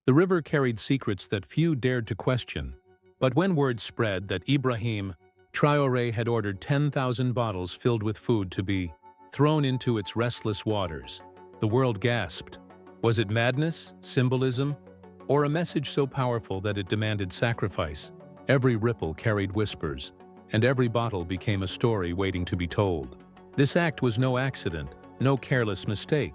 The river carried secrets that few dared to question. But when word spread that Ibrahim Traoré had ordered 10,000 bottles filled with food to be thrown into its restless waters, the world gasped. Was it madness, symbolism, or a message so powerful that it demanded sacrifice? Every ripple carried whispers, and every bottle became a story waiting to be told. This act was no accident, no careless mistake.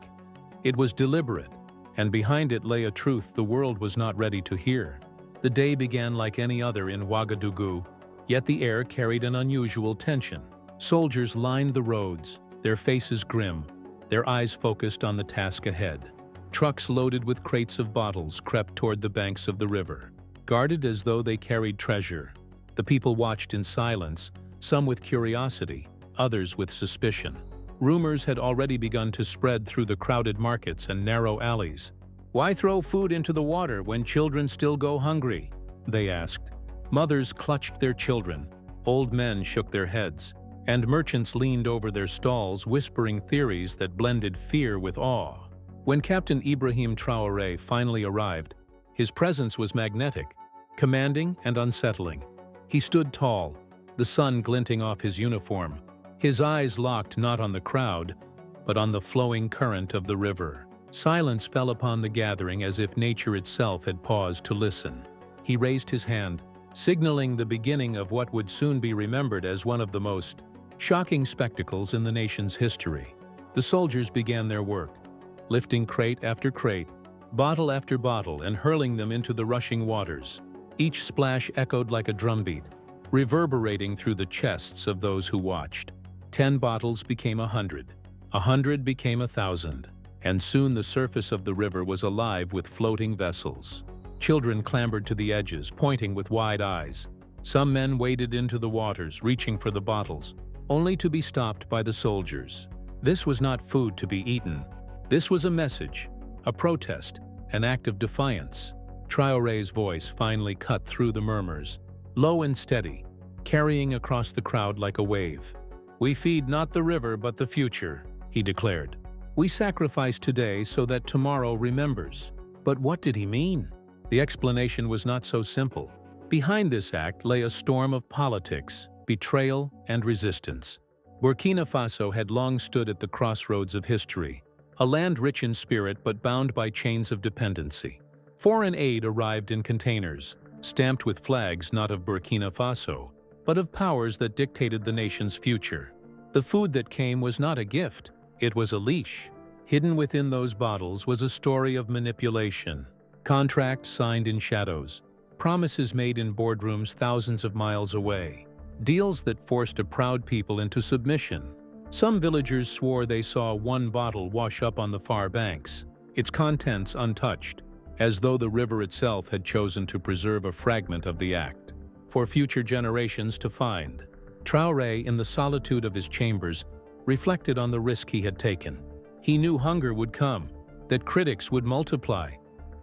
It was deliberate, and behind it lay a truth the world was not ready to hear. The day began like any other in Ouagadougou, yet the air carried an unusual tension. Soldiers lined the roads, their faces grim, their eyes focused on the task ahead. Trucks loaded with crates of bottles crept toward the banks of the river, guarded as though they carried treasure. The people watched in silence, some with curiosity, others with suspicion. Rumors had already begun to spread through the crowded markets and narrow alleys. "Why throw food into the water when children still go hungry?" they asked. Mothers clutched their children, old men shook their heads, and merchants leaned over their stalls whispering theories that blended fear with awe. When Captain Ibrahim Traoré finally arrived, his presence was magnetic, commanding and unsettling. He stood tall, the sun glinting off his uniform, his eyes locked not on the crowd, but on the flowing current of the river. Silence fell upon the gathering as if nature itself had paused to listen. He raised his hand, signaling the beginning of what would soon be remembered as one of the most shocking spectacles in the nation's history. The soldiers began their work, lifting crate after crate, bottle after bottle, and hurling them into the rushing waters. Each splash echoed like a drumbeat, reverberating through the chests of those who watched. 10 bottles became 100, 100 became 1,000, and soon the surface of the river was alive with floating vessels. Children clambered to the edges, pointing with wide eyes. Some men waded into the waters, reaching for the bottles, only to be stopped by the soldiers. This was not food to be eaten. This was a message, a protest, an act of defiance. Traoré's voice finally cut through the murmurs, low and steady, carrying across the crowd like a wave. "We feed not the river but the future," he declared. "We sacrifice today so that tomorrow remembers." But what did he mean? The explanation was not so simple. Behind this act lay a storm of politics, betrayal, and resistance. Burkina Faso had long stood at the crossroads of history, a land rich in spirit but bound by chains of dependency. Foreign aid arrived in containers, stamped with flags not of Burkina Faso, but of powers that dictated the nation's future. The food that came was not a gift, it was a leash. Hidden within those bottles was a story of manipulation, contracts signed in shadows, promises made in boardrooms thousands of miles away, deals that forced a proud people into submission. Some villagers swore they saw one bottle wash up on the far banks, its contents untouched, as though the river itself had chosen to preserve a fragment of the act for future generations to find. Traoré, in the solitude of his chambers, reflected on the risk he had taken. He knew hunger would come, that critics would multiply,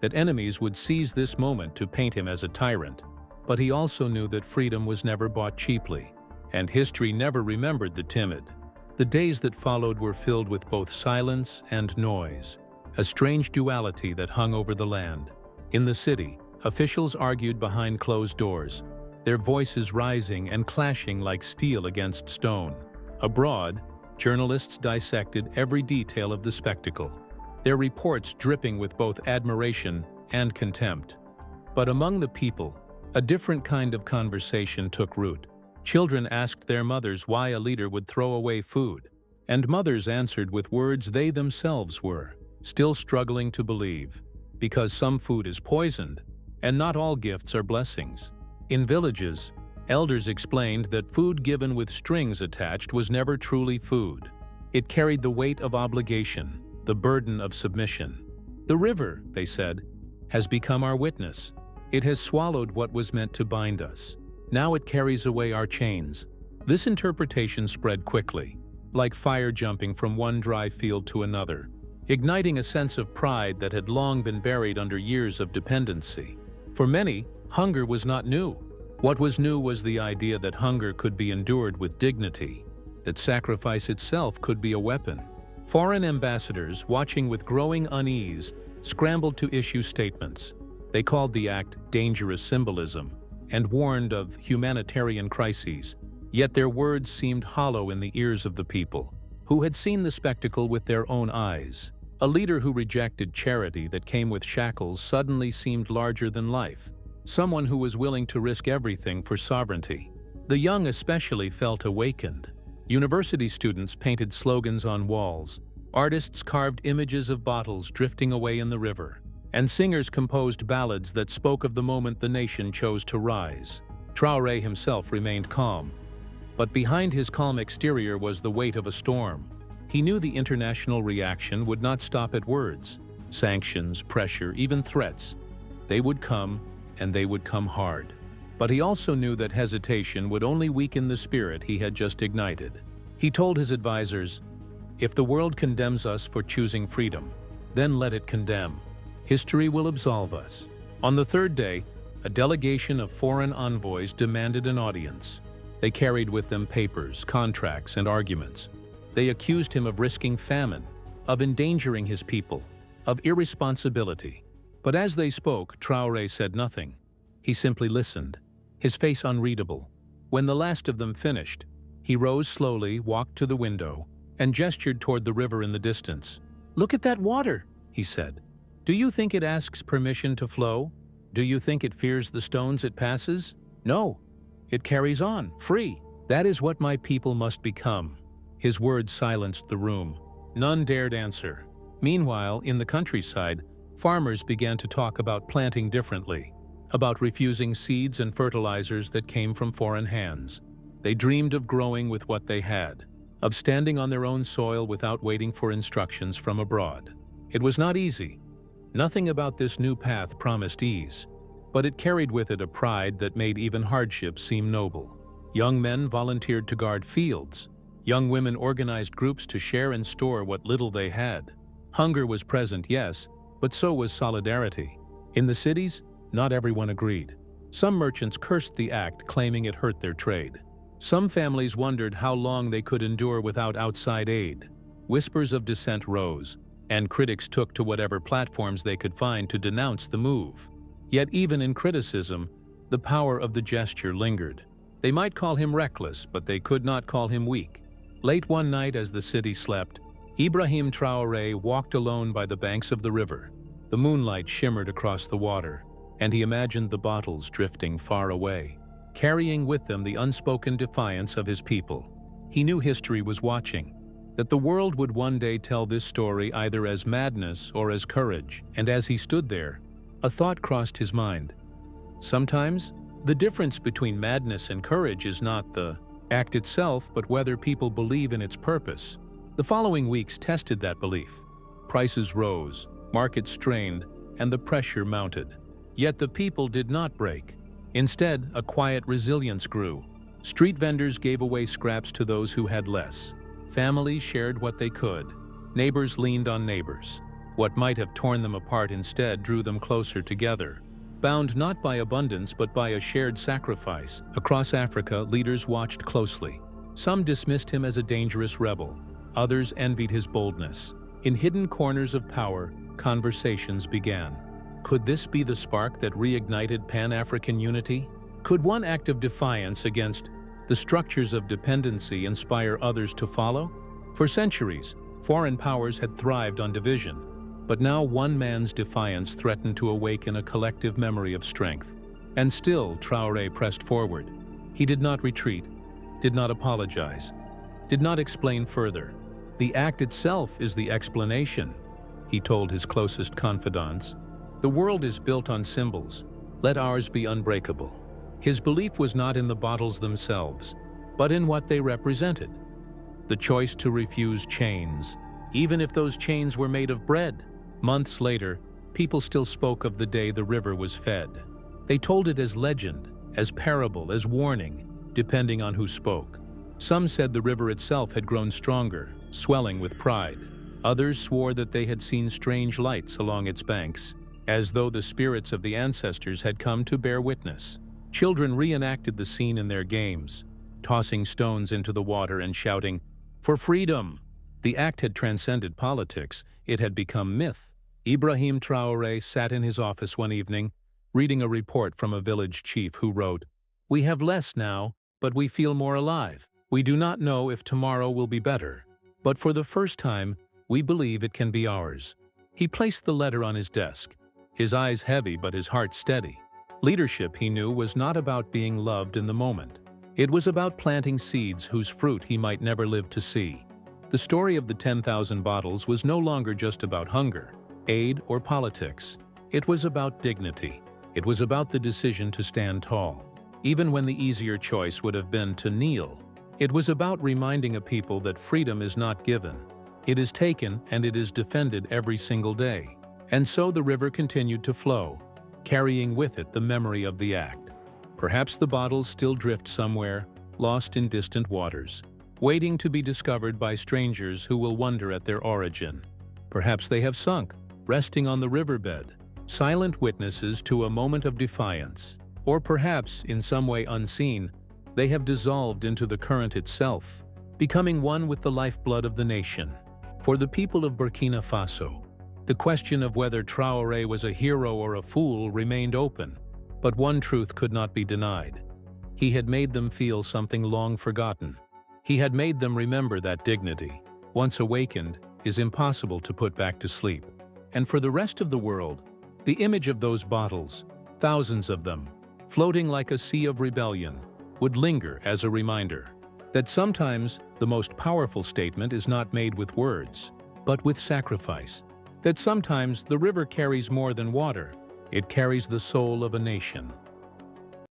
that enemies would seize this moment to paint him as a tyrant. But he also knew that freedom was never bought cheaply, and history never remembered the timid. The days that followed were filled with both silence and noise, a strange duality that hung over the land. In the city, officials argued behind closed doors, their voices rising and clashing like steel against stone. Abroad, journalists dissected every detail of the spectacle, their reports dripping with both admiration and contempt. But among the people, a different kind of conversation took root. Children asked their mothers why a leader would throw away food, and mothers answered with words they themselves were still struggling to believe, because some food is poisoned, and not all gifts are blessings. In villages, elders explained that food given with strings attached was never truly food. It carried the weight of obligation, the burden of submission. "The river," they said, "has become our witness. It has swallowed what was meant to bind us. Now it carries away our chains." This interpretation spread quickly, like fire jumping from one dry field to another, igniting a sense of pride that had long been buried under years of dependency. For many, hunger was not new. What was new was the idea that hunger could be endured with dignity, that sacrifice itself could be a weapon. Foreign ambassadors, watching with growing unease, scrambled to issue statements. They called the act dangerous symbolism and warned of humanitarian crises. Yet their words seemed hollow in the ears of the people, who had seen the spectacle with their own eyes. A leader who rejected charity that came with shackles suddenly seemed larger than life, someone who was willing to risk everything for sovereignty. The young especially felt awakened. University students painted slogans on walls, artists carved images of bottles drifting away in the river, and singers composed ballads that spoke of the moment the nation chose to rise. Traoré himself remained calm, but behind his calm exterior was the weight of a storm. He knew the international reaction would not stop at words. Sanctions, pressure, even threats. They would come, and they would come hard. But he also knew that hesitation would only weaken the spirit he had just ignited. He told his advisors, "If the world condemns us for choosing freedom, then let it condemn. History will absolve us." On the third day, a delegation of foreign envoys demanded an audience. They carried with them papers, contracts, and arguments. They accused him of risking famine, of endangering his people, of irresponsibility. But as they spoke, Traoré said nothing. He simply listened, his face unreadable. When the last of them finished, he rose slowly, walked to the window, and gestured toward the river in the distance. "Look at that water," he said. "Do you think it asks permission to flow? Do you think it fears the stones it passes? No. It carries on, free. That is what my people must become." His words silenced the room. None dared answer. Meanwhile, in the countryside, farmers began to talk about planting differently, about refusing seeds and fertilizers that came from foreign hands. They dreamed of growing with what they had, of standing on their own soil without waiting for instructions from abroad. It was not easy. Nothing about this new path promised ease, but it carried with it a pride that made even hardship seem noble. Young men volunteered to guard fields. Young women organized groups to share and store what little they had. Hunger was present, yes, but so was solidarity. In the cities, not everyone agreed. Some merchants cursed the act, claiming it hurt their trade. Some families wondered how long they could endure without outside aid. Whispers of dissent rose, and critics took to whatever platforms they could find to denounce the move. Yet even in criticism, the power of the gesture lingered. They might call him reckless, but they could not call him weak. Late one night as the city slept, Ibrahim Traoré walked alone by the banks of the river. The moonlight shimmered across the water, and he imagined the bottles drifting far away, carrying with them the unspoken defiance of his people. He knew history was watching, that the world would one day tell this story either as madness or as courage, and as he stood there, a thought crossed his mind. Sometimes, the difference between madness and courage is not the act itself, but whether people believe in its purpose. The following weeks tested that belief. Prices rose, markets strained, and the pressure mounted. Yet the people did not break. Instead, a quiet resilience grew. Street vendors gave away scraps to those who had less. Families shared what they could. Neighbors leaned on neighbors. What might have torn them apart instead drew them closer together. Bound not by abundance but by a shared sacrifice, across Africa leaders watched closely. Some dismissed him as a dangerous rebel. Others envied his boldness. In hidden corners of power, conversations began. Could this be the spark that reignited Pan-African unity? Could one act of defiance against the structures of dependency inspire others to follow? For centuries, foreign powers had thrived on division. But now one man's defiance threatened to awaken a collective memory of strength. And still, Traoré pressed forward. He did not retreat, did not apologize, did not explain further. The act itself is the explanation, he told his closest confidants. The world is built on symbols. Let ours be unbreakable. His belief was not in the bottles themselves, but in what they represented. The choice to refuse chains, even if those chains were made of bread. Months later, people still spoke of the day the river was fed. They told it as legend, as parable, as warning, depending on who spoke. Some said the river itself had grown stronger, swelling with pride. Others swore that they had seen strange lights along its banks, as though the spirits of the ancestors had come to bear witness. Children reenacted the scene in their games, tossing stones into the water and shouting, "For freedom!" The act had transcended politics. It had become myth. Ibrahim Traoré sat in his office one evening, reading a report from a village chief who wrote, "We have less now, but we feel more alive. We do not know if tomorrow will be better, but for the first time, we believe it can be ours." He placed the letter on his desk, his eyes heavy but his heart steady. Leadership, he knew, was not about being loved in the moment. It was about planting seeds whose fruit he might never live to see. The story of the 10,000 bottles was no longer just about hunger, aid, or politics. It was about dignity. It was about the decision to stand tall, even when the easier choice would have been to kneel. It was about reminding a people that freedom is not given. It is taken and it is defended every single day. And so the river continued to flow, carrying with it the memory of the act. Perhaps the bottles still drift somewhere, lost in distant waters, waiting to be discovered by strangers who will wonder at their origin. Perhaps they have sunk, resting on the riverbed, silent witnesses to a moment of defiance. Or perhaps, in some way unseen, they have dissolved into the current itself, becoming one with the lifeblood of the nation. For the people of Burkina Faso, the question of whether Traoré was a hero or a fool remained open, but one truth could not be denied. He had made them feel something long forgotten. He had made them remember that dignity, once awakened, is impossible to put back to sleep. And for the rest of the world, the image of those bottles, thousands of them, floating like a sea of rebellion, would linger as a reminder that sometimes the most powerful statement is not made with words, but with sacrifice. That sometimes the river carries more than water, it carries the soul of a nation.